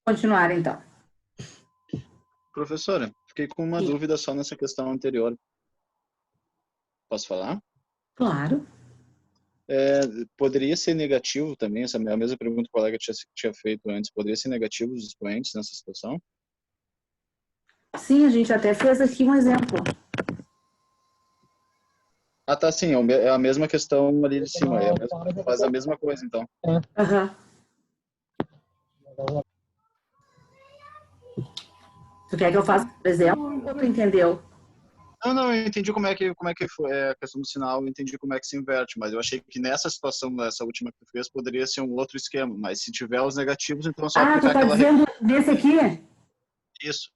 Continuar, então. Professora, fiquei com uma dúvida só nessa questão anterior. Posso falar? Claro. Poderia ser negativo também, essa é a mesma pergunta que o colega tinha feito antes, poderia ser negativo os expoentes nessa situação? Sim, a gente até fez aqui um exemplo. Ah, tá, sim, é a mesma questão ali de cima, faz a mesma coisa, então. Uhum. Tu quer que eu faça, por exemplo, ou tu entendeu? Não, eu entendi como é que foi a questão do sinal, eu entendi como é que se inverte, mas eu achei que nessa situação, nessa última que tu fez, poderia ser um outro esquema, mas se tiver os negativos, então é só Ah, tu aplicar tá aquela... dizendo desse aqui? Isso.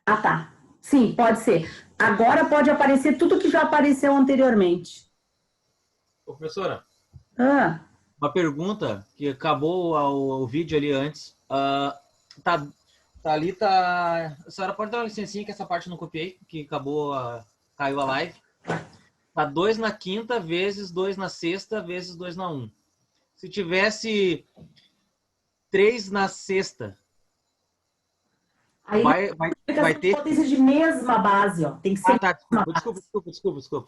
Ah, tá. Sim, pode ser. Agora pode aparecer tudo que já apareceu anteriormente. Ô, professora, Ah, uma pergunta que acabou o vídeo ali antes. Tá, ali, tá... A senhora pode dar uma licencinha que essa parte eu não copiei, que acabou, caiu a live. Tá 2 na quinta, vezes 2 na sexta, vezes 2 na 1. Se tivesse 3 na sexta, aí vai ter... potência de mesma base, ó. Tem que ser. Ah, tá, desculpa.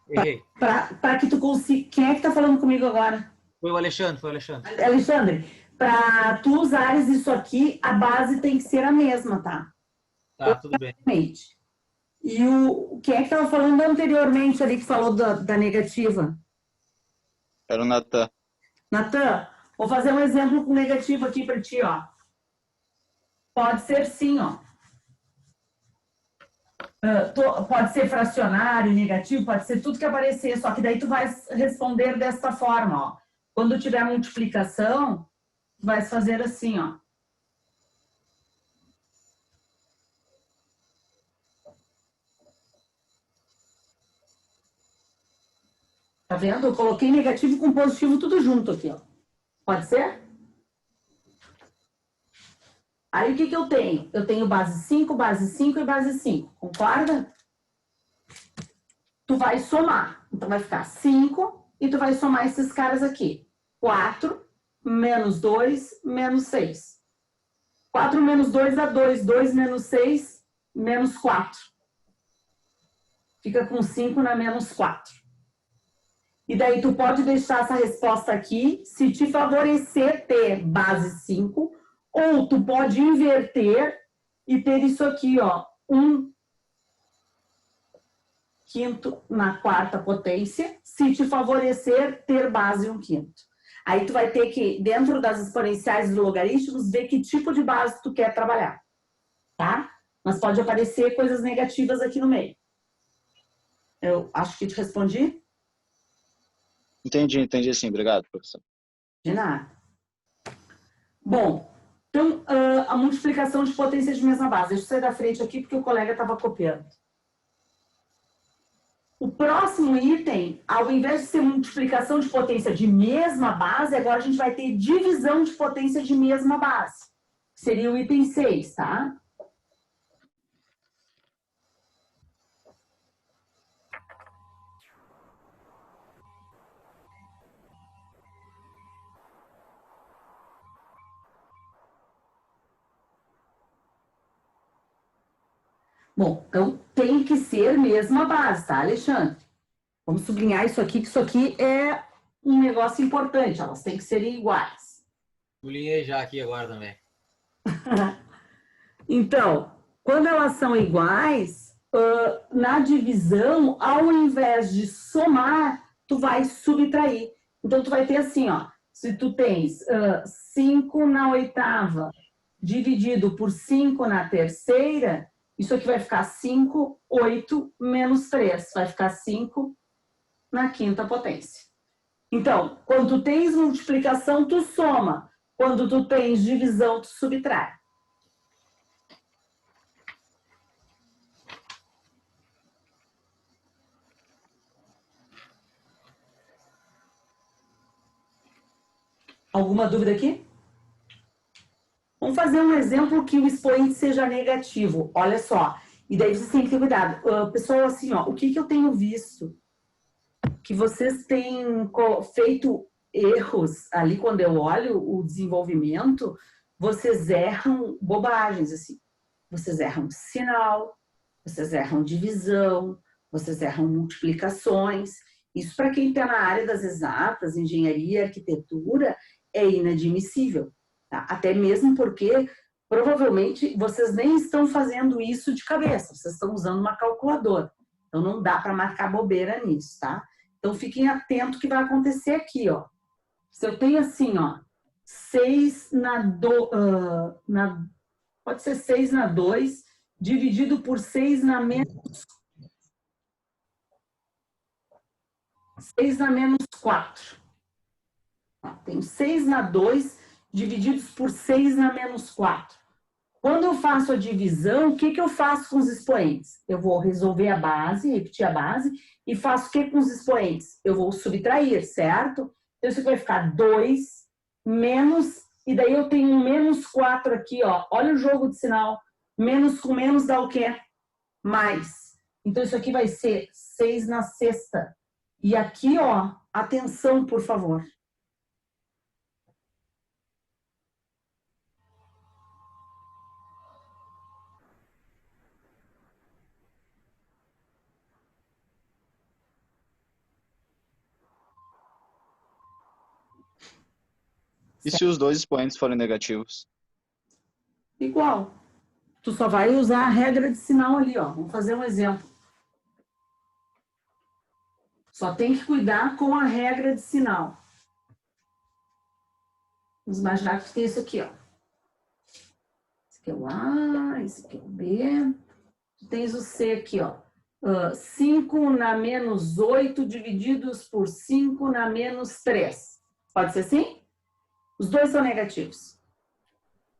Errei. Para que tu consiga. Quem é que tá falando comigo agora? Foi o Alexandre. Alexandre, para tu usares isso aqui, a base tem que ser a mesma, tá? Tá, tudo bem. E quem é que estava falando anteriormente ali que falou da negativa? Era o Natan. Natan, vou fazer um exemplo com negativo aqui para ti, ó. Pode ser sim, ó. Pode ser fracionário, negativo, pode ser tudo que aparecer, só que daí tu vai responder desta forma, ó. Quando tiver multiplicação, tu vai fazer assim, ó. Tá vendo? Eu coloquei negativo com positivo tudo junto aqui, ó. Pode ser? Aí o que eu tenho? Eu tenho base 5 e base 5. Concorda? Tu vai somar. Então vai ficar 5 e tu vai somar esses caras aqui. 4 menos 2 menos 6. 4 menos 2 dá 2. 2 menos 6 menos 4. Fica com 5 na menos 4. E daí tu pode deixar essa resposta aqui, se te favorecer ter base 5, ou tu pode inverter e ter isso aqui, ó, 1 quinto na quarta potência, se te favorecer ter base 1 quinto. Aí tu vai ter que, dentro das exponenciais dos logaritmos, ver que tipo de base tu quer trabalhar, tá? Mas pode aparecer coisas negativas aqui no meio. Eu acho que te respondi. Entendi sim, obrigado, professor. De nada. Bom, então, a multiplicação de potência de mesma base. Deixa eu sair da frente aqui porque o colega estava copiando. O próximo item, ao invés de ser multiplicação de potência de mesma base, agora a gente vai ter divisão de potência de mesma base. Seria o item 6, tá? Bom, então tem que ser mesma base, tá, Alexandre? Vamos sublinhar isso aqui, que isso aqui é um negócio importante, elas têm que serem iguais. Sublinhei já aqui agora também. Então, quando elas são iguais, na divisão, ao invés de somar, tu vai subtrair. Então, tu vai ter assim, ó, se tu tens 5 na oitava dividido por 5 na terceira, isso aqui vai ficar 5, 8 menos 3. Vai ficar 5 na quinta potência. Então, quando tu tens multiplicação, tu soma. Quando tu tens divisão, tu subtrai. Alguma dúvida aqui? Vamos fazer um exemplo que o expoente seja negativo. Olha só. E daí vocês têm que ter cuidado. Pessoal, assim, ó, o que eu tenho visto que vocês têm feito erros ali, quando eu olho o desenvolvimento, vocês erram bobagens, assim. Vocês erram sinal, vocês erram divisão, vocês erram multiplicações. Isso, para quem está na área das exatas, engenharia, arquitetura, é inadmissível. Tá? Até mesmo porque, provavelmente, vocês nem estão fazendo isso de cabeça, vocês estão usando uma calculadora. Então, não dá para marcar bobeira nisso, tá? Então, fiquem atentos o que vai acontecer aqui, ó. Se eu tenho assim, ó, 6 pode ser 6 na 2, dividido por 6 na menos 4. Tenho 6 na 2, divididos por 6 na menos 4. Quando eu faço a divisão, o que eu faço com os expoentes? Eu vou resolver a base, repetir a base, e faço o que com os expoentes? Eu vou subtrair, certo? Então, isso vai ficar 2 menos, e daí eu tenho um menos 4 aqui, ó. Olha o jogo de sinal. Menos com menos dá o quê? Mais. Então, isso aqui vai ser 6 na sexta. E aqui, ó, atenção, por favor. E se os dois expoentes forem negativos? Igual. Tu só vai usar a regra de sinal ali, ó. Vamos fazer um exemplo. Só tem que cuidar com a regra de sinal. Vamos imaginar que tem isso aqui, ó. Esse aqui é o A, esse aqui é o B. Tu tens o C aqui, ó. 5 na menos 8 divididos por 5 na menos 3. Pode ser assim? Os dois são negativos.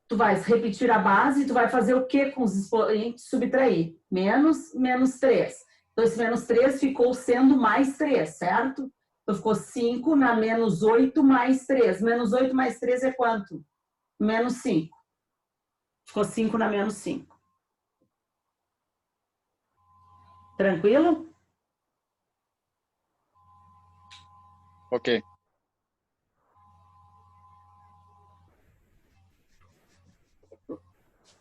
Tu vais repetir a base e tu vai fazer o que com os expoentes? Subtrair. Menos 3. Então, esse menos 3 ficou sendo mais 3, certo? Então, ficou 5 na menos 8 mais 3. Menos 8 mais 3 é quanto? Menos 5. Ficou 5 na menos 5. Tranquilo? Ok.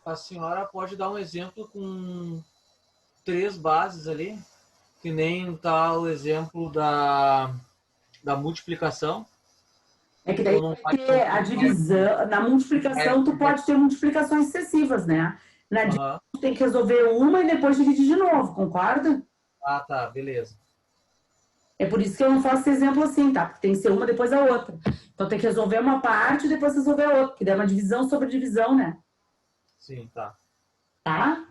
A senhora pode dar um exemplo com 3 bases ali, que nem tá o exemplo da multiplicação. É que daí Então, não vai ter a divisão. Na multiplicação, tu pode ter multiplicações excessivas, né? Na divisão, tu tem que resolver uma e depois dividir de novo, concorda? Ah, tá, beleza. É por isso que eu não faço esse exemplo assim, tá? Porque tem que ser uma depois da outra. Então tem que resolver uma parte e depois resolver a outra, que daí é uma divisão sobre divisão, né? Sim, tá. Tá?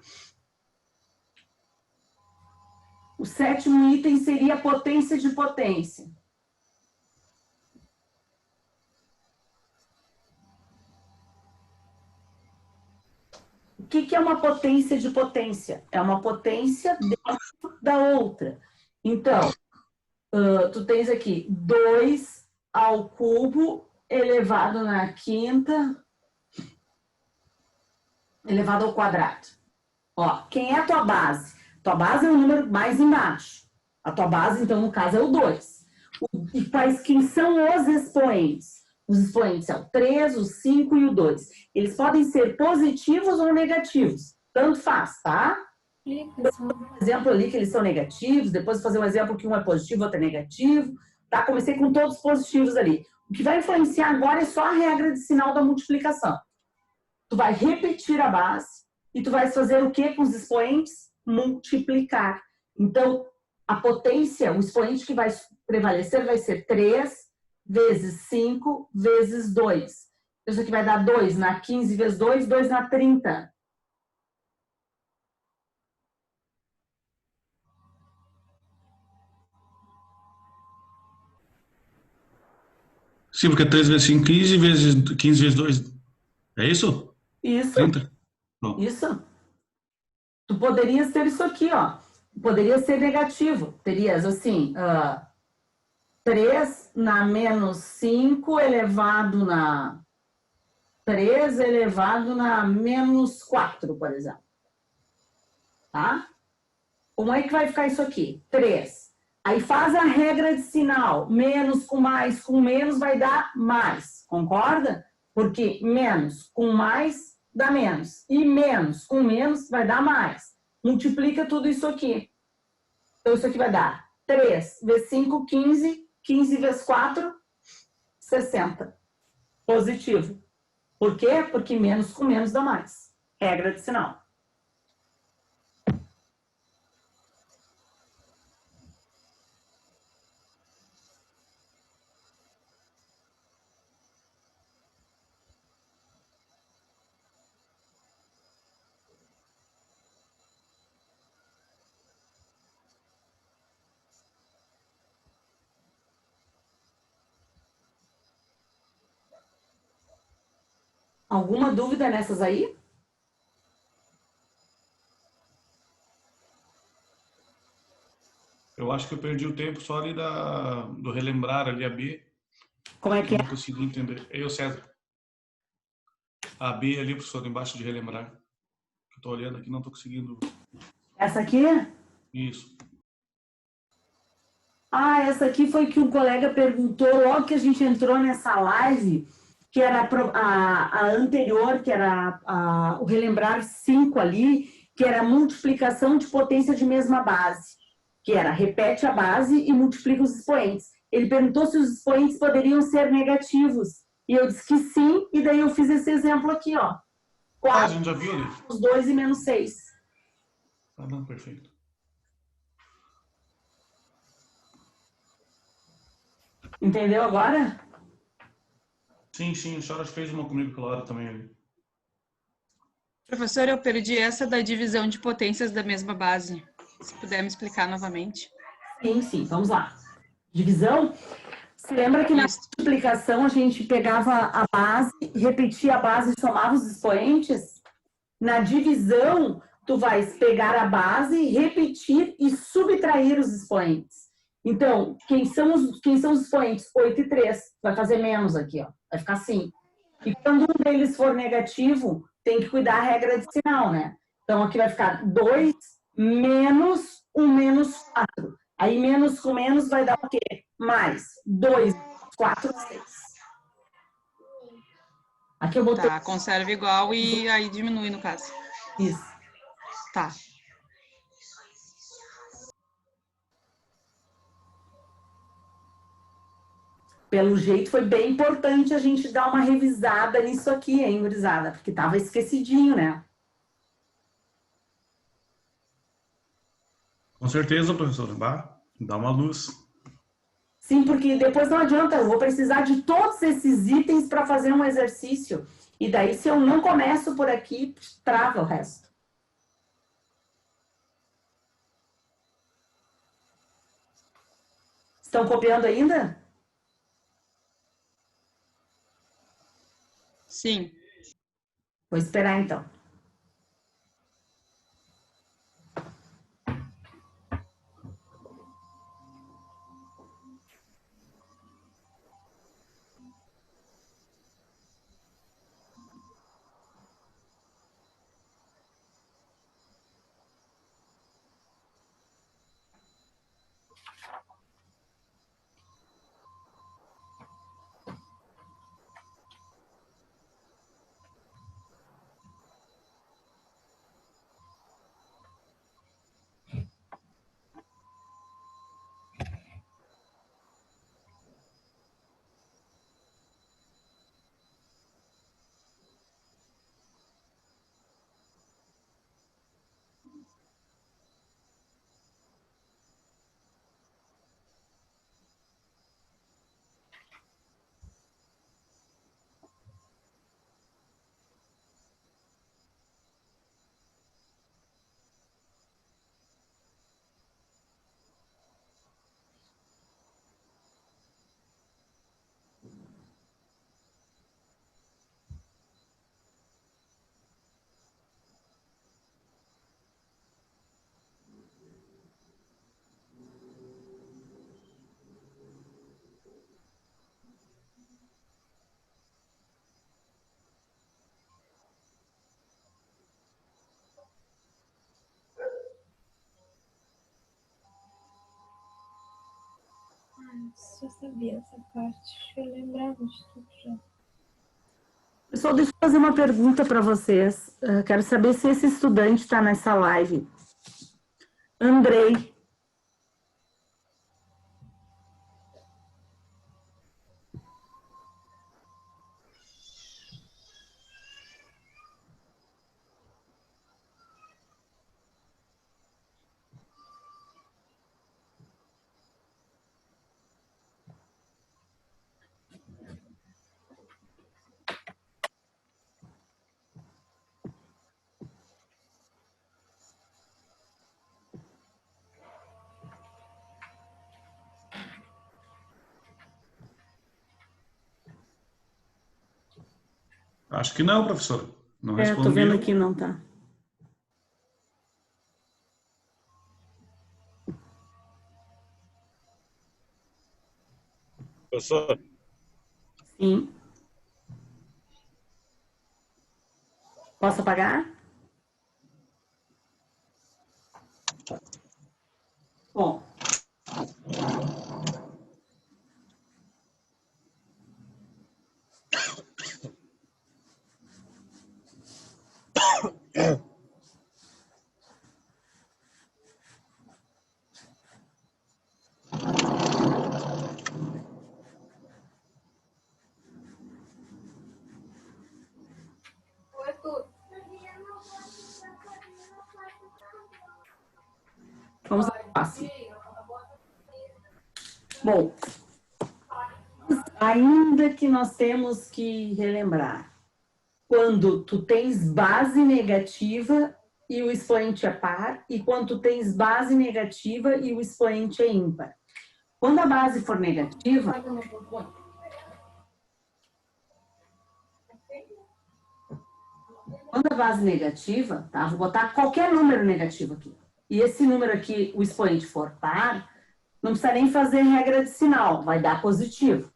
O 7º item seria a potência de potência. O que é uma potência de potência? É uma potência dentro da outra. Então, tu tens aqui 2 ao cubo elevado na quinta elevado ao quadrado. Ó, quem é a tua base? Tua base é o número mais embaixo. A tua base, então, no caso, é o 2. E quem são os expoentes? Os expoentes são o 3, o 5 e o 2. Eles podem ser positivos ou negativos. Tanto faz, tá? Então, um exemplo ali que eles são negativos, depois fazer um exemplo que um é positivo, outro é negativo. Tá? Comecei com todos positivos ali. O que vai influenciar agora é só a regra de sinal da multiplicação. Tu vai repetir a base e tu vai fazer o que com os expoentes? Multiplicar. Então, a potência, o expoente que vai prevalecer vai ser 3 vezes 5 vezes 2. Isso aqui vai dar 2 na 15 vezes 2, 2 na 30. Sim, porque 3 vezes 5, 15 vezes 2. É isso? Isso. 30? Isso. Tu poderias ter isso aqui, ó. Poderia ser negativo. Terias assim, 3 na menos 5 elevado na 3 elevado na menos 4, por exemplo. Tá? Como é que vai ficar isso aqui? 3 Aí faz a regra de sinal. Menos com mais com menos vai dar mais. Concorda? Porque menos com mais dá menos. E menos com menos vai dar mais. Multiplica tudo isso aqui. Então, isso aqui vai dar 3 vezes 5, 15. 15 vezes 4, 60. Positivo. Por quê? Porque menos com menos dá mais. Regra de sinal. Alguma dúvida nessas aí? Eu acho que eu perdi o tempo só ali do relembrar ali a B. Como é que Eu é? não consegui entender. Eu, César. A B ali, professor, embaixo de relembrar. Eu tô olhando aqui, não tô conseguindo. Essa aqui? Isso. Ah, essa aqui foi que um colega perguntou logo que a gente entrou nessa live, que era a anterior, que era o relembrar 5 ali, que era multiplicação de potência de mesma base, que era repete a base e multiplica os expoentes. Ele perguntou se os expoentes poderiam ser negativos, e eu disse que sim, e daí eu fiz esse exemplo aqui, ó. Ah, a 4 gente já viu ali. menos 2 e menos 6. Ah, não, perfeito. Entendeu agora? Sim, sim, a senhora fez uma comigo aquela hora também ali. Professor, eu perdi essa da divisão de potências da mesma base. Se puder me explicar novamente. Sim, sim, vamos lá. Divisão. Você lembra que na Isso. multiplicação a gente pegava a base, repetia a base e somava os expoentes? Na divisão, tu vais pegar a base, repetir e subtrair os expoentes. Então, quem são os expoentes? 8 e 3. Vai fazer menos aqui, ó. Vai ficar assim. E quando um deles for negativo, tem que cuidar a regra de sinal, né? Então, aqui vai ficar 2 menos 1 menos 4. Aí, menos com menos vai dar o quê? Mais 2, 4, 6. Aqui eu botei Tá, conserva igual e aí diminui no caso. isso. Tá. Pelo jeito, foi bem importante a gente dar uma revisada nisso aqui, hein, gurizada? Porque tava esquecidinho, né? Com certeza, professor. Bah, dá uma luz. Sim, porque depois não adianta, eu vou precisar de todos esses itens para fazer um exercício. E daí, se eu não começo por aqui, trava o resto. Estão copiando ainda? Sim. Vou esperar então. Já sabia essa parte, eu lembrava de tudo já. Pessoal, deixa eu fazer uma pergunta para vocês. Quero saber se esse estudante está nessa live. Andrei. Acho que não, professora. Não Tô respondeu. vendo aqui, não tá. Professor, Sim. Posso apagar? Bom. Vamos ao próximo. Bom, ainda que nós temos que relembrar, quando tu tens base negativa e o expoente é par, e quando tu tens base negativa e o expoente é ímpar. Quando a base for negativa, quando a base negativa, tá? Vou botar qualquer número negativo aqui. E esse número aqui, o expoente for par, não precisa nem fazer regra de sinal, vai dar positivo.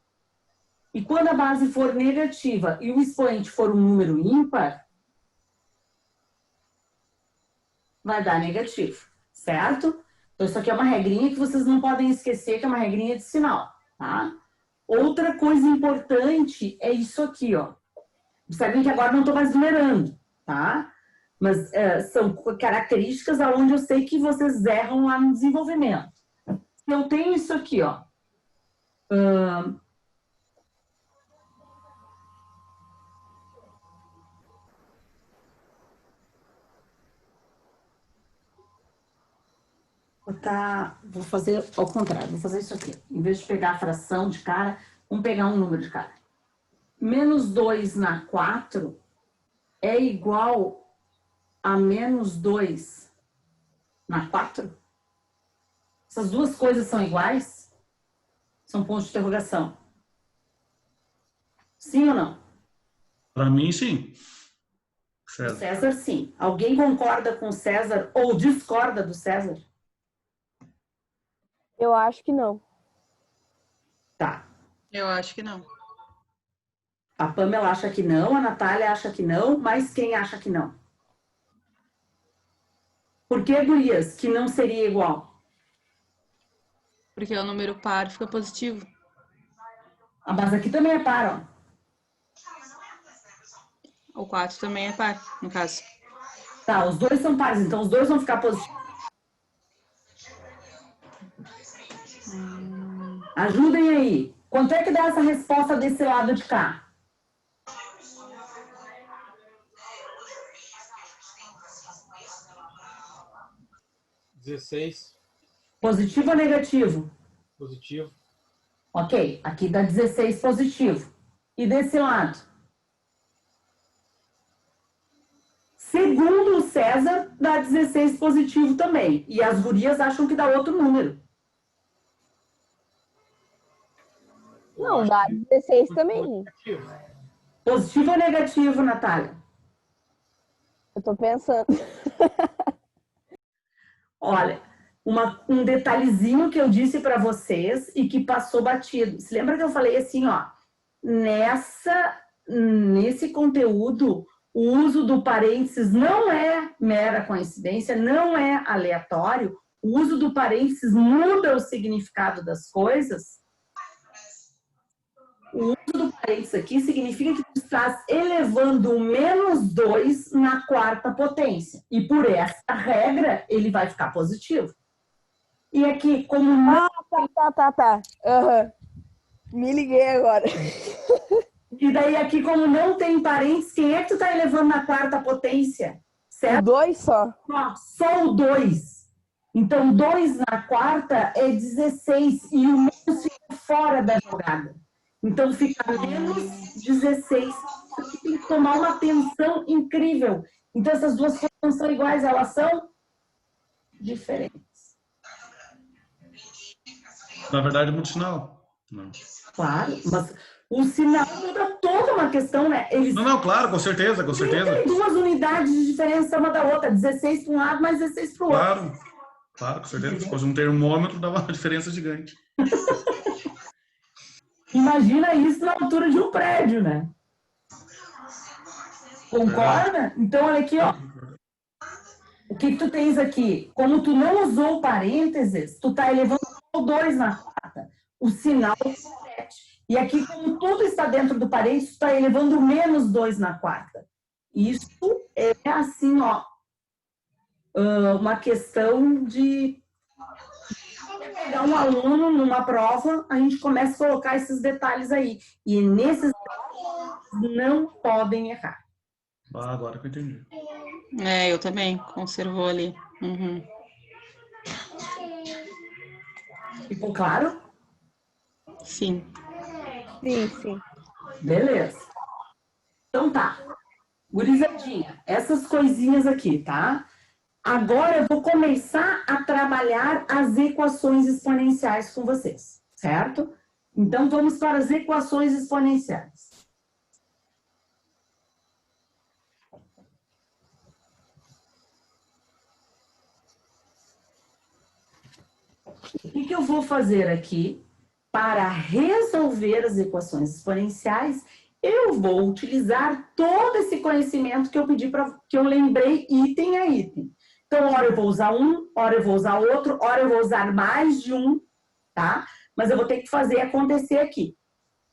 E quando a base for negativa e o expoente for um número ímpar, vai dar negativo, certo? Então, isso aqui é uma regrinha que vocês não podem esquecer, que é uma regrinha de sinal, tá? Outra coisa importante é isso aqui, ó. Observem que agora não estou mais numerando, tá? Mas são características aonde eu sei que vocês erram lá no desenvolvimento. Eu tenho isso aqui, ó. Vou fazer ao contrário, vou fazer isso aqui. Em vez de pegar a fração de cara, vamos pegar um número de cara. Menos 2 na 4 é igual a menos 2 na 4? Essas duas coisas são iguais? São pontos de interrogação. Sim ou não? Para mim, sim. César. César, sim. Alguém concorda com o César ou discorda do César? Eu acho que não. Tá. Eu acho que não. A Pamela acha que não, a Natália acha que não, mas quem acha que não? Por que, gurias, que não seria igual? Porque o número par fica positivo. Ah, mas aqui também é par, ó. O 4 também é par, no caso. Tá, os dois são pares, então os dois vão ficar positivos. Ajudem aí. Quanto é que dá essa resposta desse lado de cá? 16. Positivo ou negativo? Positivo. Ok, aqui dá 16 positivo. E desse lado? Segundo o César, dá 16 positivo também. E as gurias acham que dá outro número. Não, dá 16 também. Positivo ou negativo, Natália? Eu tô pensando. Olha, um detalhezinho que eu disse para vocês e que passou batido. Se lembra que eu falei assim, ó, nesse conteúdo, o uso do parênteses não é mera coincidência, não é aleatório. O uso do parênteses muda o significado das coisas, O uso do parênteses aqui significa que tu estás elevando o menos 2 na quarta potência. E por essa regra, ele vai ficar positivo. E aqui, como não... Tá. Aham. Me liguei agora. E daí aqui, como não tem parênteses, quem é que tu tá elevando na quarta potência? O Certo? 2 só. Só o 2. Então, 2 na quarta é 16. E o menos fica fora da jogada. Então, fica menos 16. Você tem que tomar uma atenção incrível. Então, essas duas coisas não são iguais, elas são diferentes. Na verdade, é muito sinal. Não. Claro, mas o sinal muda toda uma questão, né? Eles Não, claro, com certeza, com certeza. tem 2 unidades de diferença uma da outra. 16 para um lado, mais 16 para o outro. Claro, com certeza. Se fosse um termômetro, dava uma diferença gigante. Imagina isso na altura de um prédio, né? Concorda? Então, olha aqui, ó. O que tu tens aqui? Como tu não usou parênteses, tu tá elevando o 2 na quarta. O sinal repete. E aqui, como tudo está dentro do parênteses, tu tá elevando o menos 2 na quarta. Isso é assim, ó. Uma questão de pegar um aluno numa prova, a gente começa a colocar esses detalhes aí. E nesses detalhes não podem errar. Agora que eu entendi. Eu também. Conservou ali. Uhum. Ficou claro? Sim. Sim. Beleza. Então tá. Gurizadinha, essas coisinhas aqui, tá? Agora eu vou começar a trabalhar as equações exponenciais com vocês, certo? Então vamos para as equações exponenciais. O que eu vou fazer aqui? Para resolver as equações exponenciais, eu vou utilizar todo esse conhecimento que eu pedi para que eu lembrei item a item. Então, hora eu vou usar um, hora eu vou usar outro, hora eu vou usar mais de um, tá? Mas eu vou ter que fazer acontecer aqui.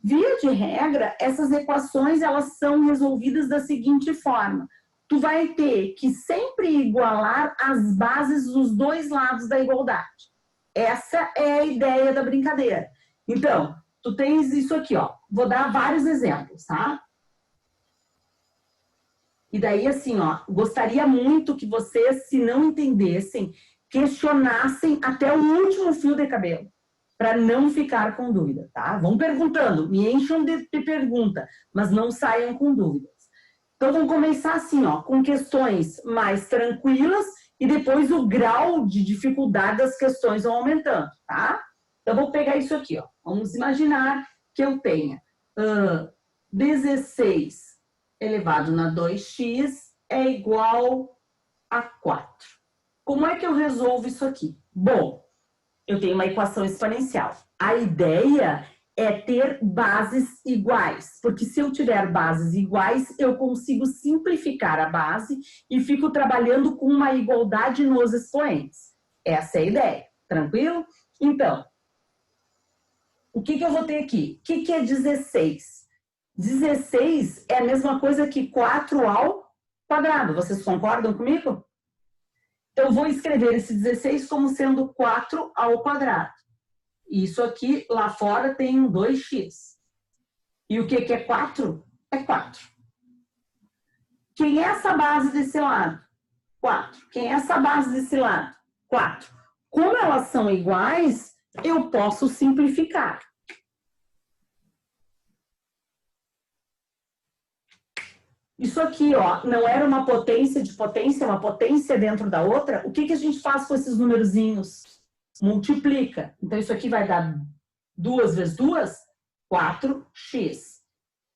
Via de regra, essas equações, elas são resolvidas da seguinte forma. Tu vai ter que sempre igualar as bases dos dois lados da igualdade. Essa é a ideia da brincadeira. Então, tu tens isso aqui, ó. Vou dar vários exemplos, tá? E daí, assim, ó, gostaria muito que vocês, se não entendessem, questionassem até o último fio de cabelo, para não ficar com dúvida, tá? Vão perguntando, me encham de pergunta, mas não saiam com dúvidas. Então, vamos começar assim, ó, com questões mais tranquilas e depois o grau de dificuldade das questões vão aumentando, tá? Então, vou pegar isso aqui, ó. Vamos imaginar que eu tenha 16 elevado na 2x é igual a 4. Como é que eu resolvo isso aqui? Bom, eu tenho uma equação exponencial. A ideia é ter bases iguais, porque se eu tiver bases iguais, eu consigo simplificar a base e fico trabalhando com uma igualdade nos expoentes. Essa é a ideia, tranquilo? Então, o que eu vou ter aqui? O que é 16? 16 é a mesma coisa que 4 ao quadrado. Vocês concordam comigo? Então, eu vou escrever esse 16 como sendo 4 ao quadrado. Isso aqui, lá fora, tem um 2x. E o que é 4? É 4. Quem é essa base desse lado? 4. Quem é essa base desse lado? 4. Como elas são iguais, eu posso simplificar. Isso aqui, ó, não era uma potência de potência, uma potência dentro da outra. O que a gente faz com esses numerozinhos? Multiplica. Então, isso aqui vai dar 2 vezes 2, 4x.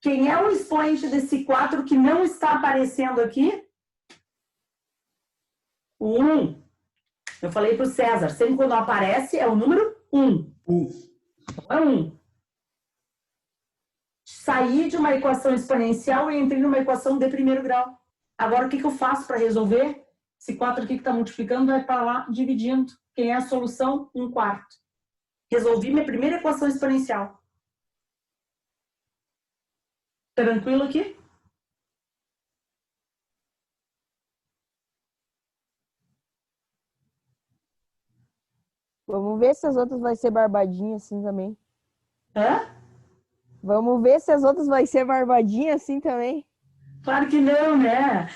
Quem é o expoente desse 4 que não está aparecendo aqui? O 1. Eu falei para o César, sempre quando aparece é o número 1. Então, é 1. Saí de uma equação exponencial e entrei numa equação de primeiro grau. Agora, o que eu faço para resolver? Esse 4 aqui que está multiplicando vai para lá dividindo. Quem é a solução? 1/4. Resolvi minha primeira equação exponencial. Tranquilo aqui? Vamos ver se as outras vai ser barbadinha assim também. Hã? Vamos ver se as outras vai ser barbadinha assim também. Claro que não, né,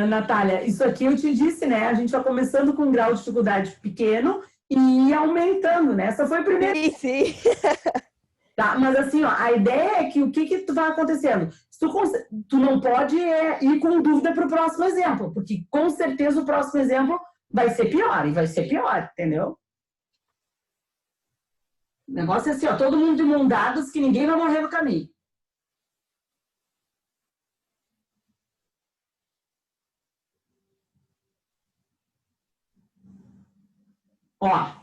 Natália? Isso aqui eu te disse, né? A gente vai começando com um grau de dificuldade pequeno e ir aumentando, né? Essa foi a primeira. Sim, sim. Tá? Mas assim, ó, a ideia é que o que tu vai acontecendo? Se tu não pode ir com dúvida para o próximo exemplo, porque com certeza o próximo exemplo vai ser pior, e vai ser pior, entendeu? O negócio é assim, ó, todo mundo de mão dadas que ninguém vai morrer no caminho. Ó.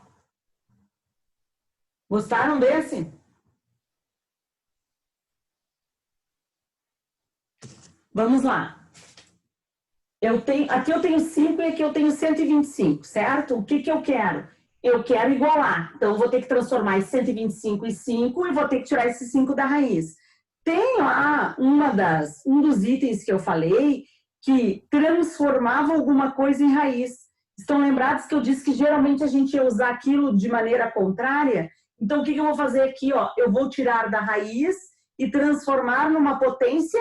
Gostaram desse? Vamos lá. Aqui eu tenho 5 e aqui eu tenho 125, certo? O que que eu quero? Eu quero igualar. Então, eu vou ter que transformar esse 125 em 5 e vou ter que tirar esse 5 da raiz. Tem lá um dos itens que eu falei que transformava alguma coisa em raiz. Estão lembrados que eu disse que geralmente a gente ia usar aquilo de maneira contrária? Então, o que que eu vou fazer aqui? Ó? Eu vou tirar da raiz e transformar numa potência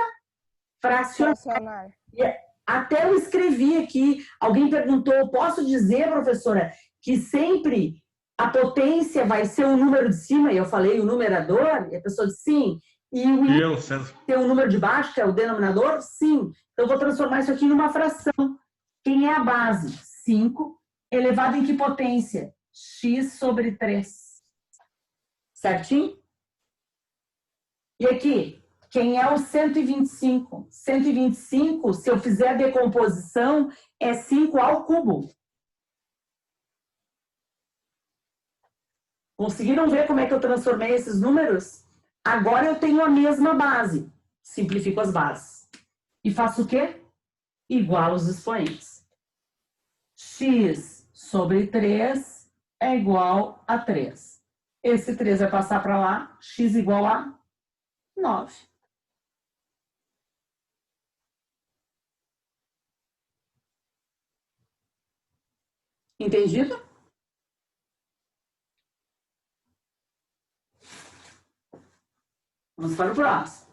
fracionária. Até eu escrevi aqui, alguém perguntou, posso dizer, professora, que sempre a potência vai ser o número de cima, e eu falei o numerador, e a pessoa disse sim, e o número de baixo, que é o denominador, sim. Então, eu vou transformar isso aqui numa fração. Quem é a base? 5, elevado em que potência? X sobre 3. Certinho? E aqui? Quem é o 125? 125, se eu fizer a decomposição, é 5 ao cubo. Conseguiram ver como é que eu transformei esses números? Agora eu tenho a mesma base. Simplifico as bases. E faço o quê? Igualo os expoentes. X sobre 3 é igual a 3. Esse 3 vai passar para lá. X igual a 9. Entendido? Vamos para o próximo.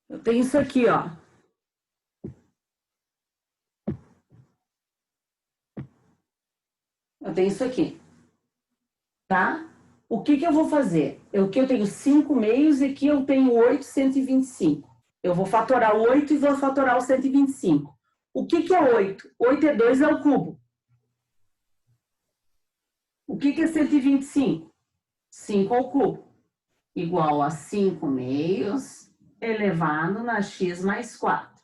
Eu tenho isso aqui, ó. Eu tenho isso aqui. Tá? O que que eu vou fazer? Aqui eu tenho 5 meios e aqui eu tenho 8 125. Eu vou fatorar o 8 e vou fatorar o 125. O que que é 8? 8 é 2 ao cubo. O que que é 125? 5 ao cubo. Igual a 5 meios elevado na x mais 4.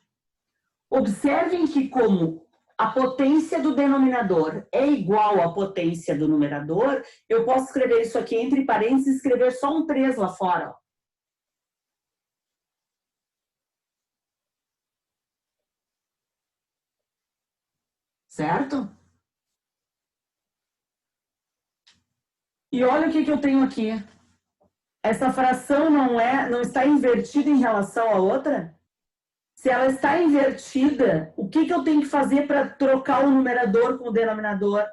Observem que como a potência do denominador é igual à potência do numerador, eu posso escrever isso aqui entre parênteses e escrever só um 3 lá fora. Ó. Certo? E olha o que que eu tenho aqui. Essa fração não está invertida em relação à outra? Se ela está invertida, o que que eu tenho que fazer para trocar o numerador com o denominador?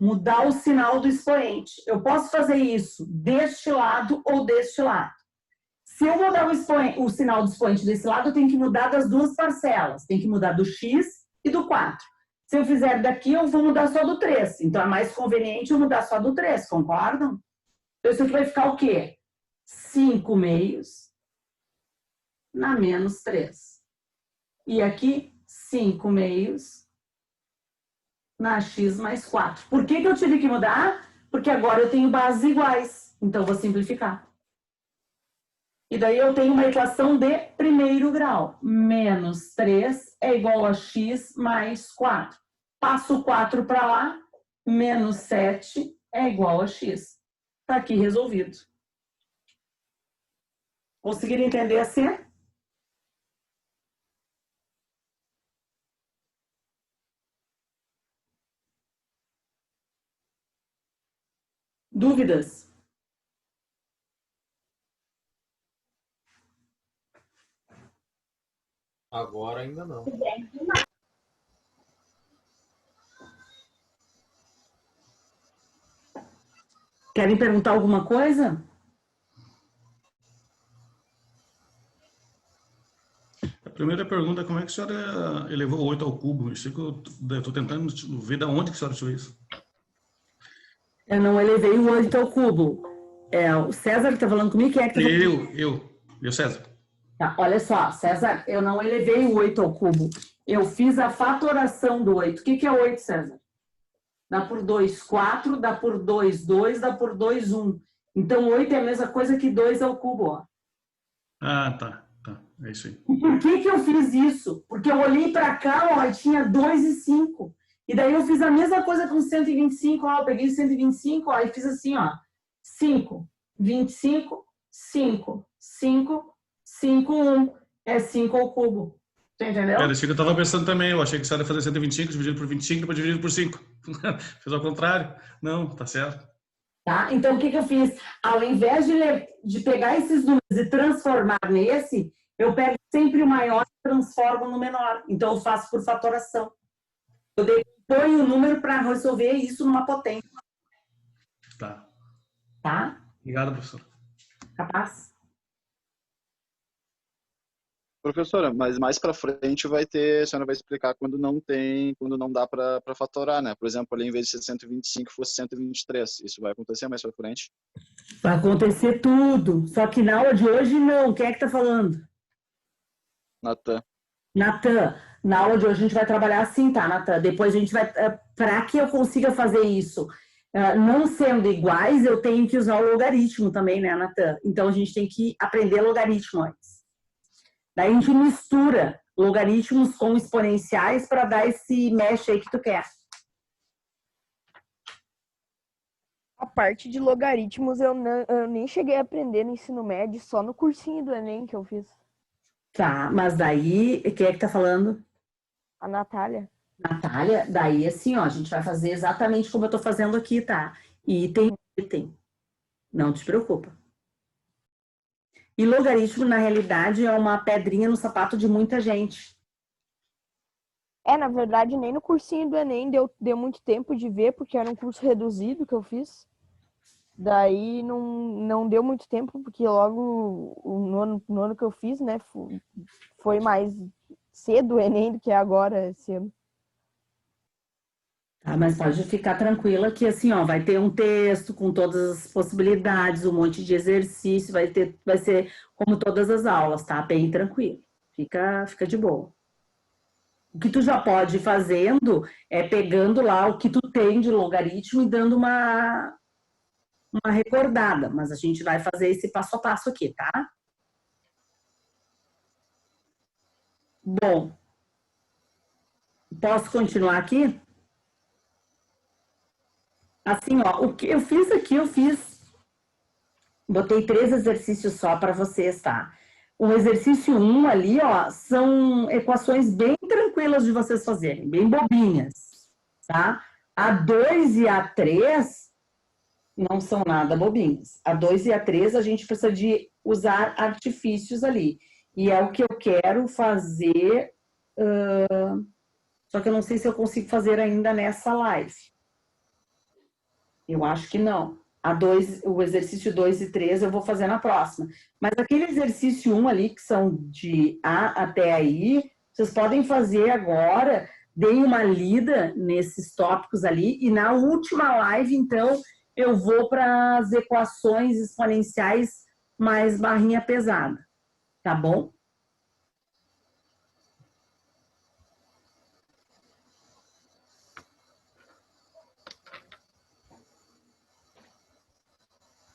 Mudar o sinal do expoente. Eu posso fazer isso deste lado ou deste lado. Se eu mudar o sinal do expoente desse lado, eu tenho que mudar das duas parcelas. Tem que mudar do x e do 4. Se eu fizer daqui, eu vou mudar só do 3. Então, é mais conveniente eu mudar só do 3, concordam? Então, isso aqui vai ficar o quê? 5 meios na menos 3. E aqui, 5 meios na x mais 4. Por que eu tive que mudar? Porque agora eu tenho bases iguais. Então, vou simplificar. E daí eu tenho uma equação de primeiro grau. Menos 3 é igual a x mais 4. Passo 4 para lá. Menos 7 é igual a x. Está aqui resolvido. Conseguiram entender assim? Dúvidas? Agora ainda não. Querem perguntar alguma coisa? A primeira pergunta é como é que a senhora elevou 8 ao cubo? Isso que eu estou tentando ver de onde que a senhora tirou isso. Eu não elevei o 8 ao cubo. É o César que está falando comigo? Quem é que está falando? Eu, César. Tá, olha só, César, eu não elevei o 8 ao cubo. Eu fiz a fatoração do 8. O que é 8, César? Dá por 2, 4, dá por 2, 2, dá por 2, 1. Então, 8 é a mesma coisa que 2 ao cubo, ó. Ah, tá. É isso aí. Por que eu fiz isso? Porque eu olhei para cá, ó, e tinha 2 e 5. E daí eu fiz a mesma coisa com 125, ó. Eu peguei 125, ó, e fiz assim, ó. 5, 25, 5, 5, 5, 1. É 5 ao cubo. Você entendeu? Era isso que eu estava pensando também. Eu achei que a senhora ia fazer 125 dividido por 25, depois dividido por 5. Fez ao contrário. Não, tá certo. Tá? Então, o que eu fiz? Ao invés de pegar esses números e transformar nesse, eu pego sempre o maior e transformo no menor. Então, eu faço por fatoração. Eu ponho o número para resolver isso numa potência. Tá. Tá? Obrigado, professor. Capaz? Professora, mas mais para frente vai ter, a senhora vai explicar quando não dá para fatorar, né? Por exemplo, ali em vez de ser 125 fosse 123. Isso vai acontecer mais para frente? Vai acontecer tudo. Só que na aula de hoje, não. Quem é que tá falando? Natan. Natan. Na aula de hoje a gente vai trabalhar assim, tá, Natan? Depois a gente vai... Para que eu consiga fazer isso, não sendo iguais, eu tenho que usar o logaritmo também, né, Natan? Então a gente tem que aprender logaritmo antes. Daí a gente mistura logaritmos com exponenciais para dar esse mesh aí que tu quer. A parte de logaritmos eu nem cheguei a aprender no ensino médio, só no cursinho do Enem que eu fiz. Tá, mas daí, quem é que tá falando? A Natália. Natália, daí assim, ó, a gente vai fazer exatamente como eu tô fazendo aqui, tá? Item, item. Não te preocupa. E logaritmo, na realidade, é uma pedrinha no sapato de muita gente. Na verdade, nem no cursinho do Enem deu muito tempo de ver, porque era um curso reduzido que eu fiz. Daí não deu muito tempo, porque logo no ano que eu fiz, né, foi mais cedo o Enem do que agora esse ano. Tá, mas pode ficar tranquila que assim, ó, vai ter um texto com todas as possibilidades, um monte de exercício, vai ser como todas as aulas, tá? Bem tranquilo. Fica de boa. O que tu já pode ir fazendo é pegando lá o que tu tem de logaritmo e dando uma recordada, mas a gente vai fazer esse passo a passo aqui, tá? Bom, posso continuar aqui? Assim, ó, o que eu fiz aqui, botei 3 exercícios só para vocês, tá? O exercício 1 ali, ó, são equações bem tranquilas de vocês fazerem, bem bobinhas, tá? A 2 e a 3 não são nada bobinhas. A 2 e a 3 a gente precisa de usar artifícios ali. E é o que eu quero fazer, só que eu não sei se eu consigo fazer ainda nessa live. Eu acho que não. O exercício 2 e 3 eu vou fazer na próxima. Mas aquele exercício 1 ali, que são de A até aí, vocês podem fazer agora deem uma lida nesses tópicos ali, e na última live, então, eu vou para as equações exponenciais mais barrinha pesada, tá bom?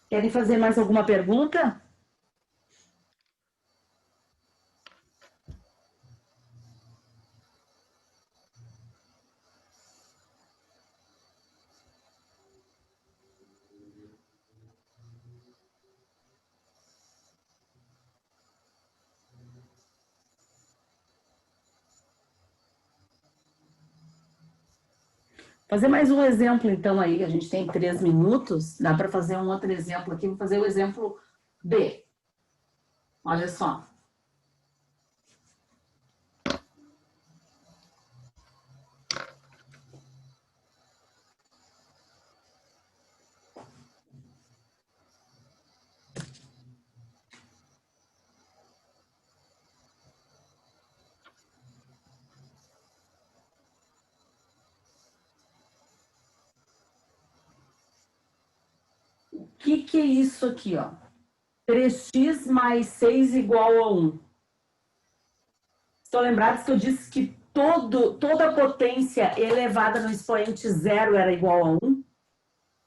Querem fazer mais alguma pergunta? Fazer mais um exemplo, então, aí. A gente tem 3 minutos. Dá para fazer um outro exemplo aqui. Vou fazer o exemplo B. Olha só. O que é isso aqui, ó? 3x mais 6 igual a 1. Estão lembrados que eu disse que toda potência elevada no expoente zero era igual a 1?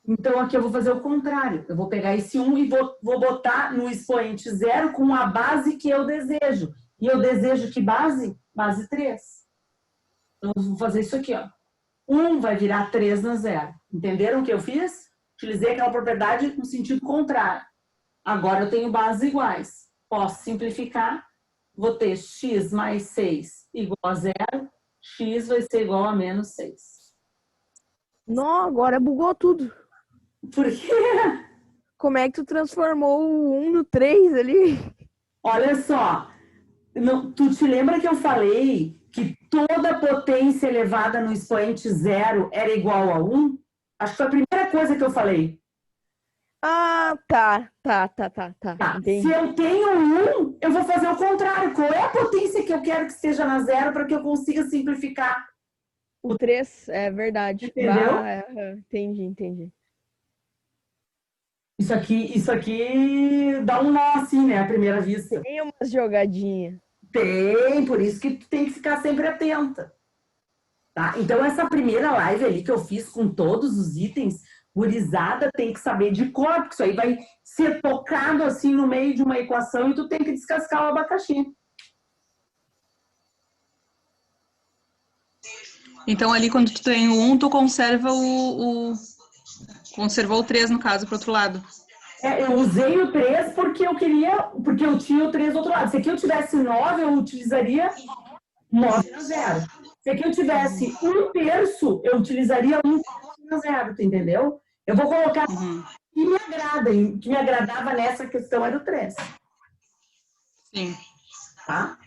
Então, aqui eu vou fazer o contrário. Eu vou pegar esse 1 e vou botar no expoente zero com a base que eu desejo. E eu desejo que base? Base 3. Então, eu vou fazer isso aqui, ó. 1 vai virar 3 no zero. Entenderam o que eu fiz? Utilizei aquela propriedade no sentido contrário. Agora eu tenho bases iguais. Posso simplificar. Vou ter x mais 6 igual a 0. X vai ser igual a menos 6. Não, agora bugou tudo. Por quê? Como é que tu transformou o 1 no 3 ali? Olha só. Tu te lembra que eu falei que toda potência elevada no expoente zero era igual a 1? Acho que foi a primeira coisa que eu falei. Ah, tá. Tá. Entendi. Se eu tenho 1, eu vou fazer o contrário. Qual é a potência que eu quero que esteja na zero para que eu consiga simplificar? O 3, é verdade. Entendeu? Entendi. Isso aqui dá um nó assim, né, à primeira vista. Tem umas jogadinhas. Tem, por isso que tu tem que ficar sempre atenta. Tá? Então, essa primeira live ali que eu fiz com todos os itens, gurizada tem que saber de cor, porque isso aí vai ser tocado assim no meio de uma equação e tu tem que descascar o abacaxi. Então, ali, quando tu tem o 1, tu conserva conservou o 3, no caso, pro outro lado. Eu usei o 3 porque eu tinha o 3 do outro lado. Se aqui eu tivesse 9, eu utilizaria 9 na 0. Se aqui eu tivesse 1/3, eu utilizaria 1 na 0, tu entendeu? Eu vou colocar o que me agrada. O que me agradava nessa questão era o 3. Sim. Tá?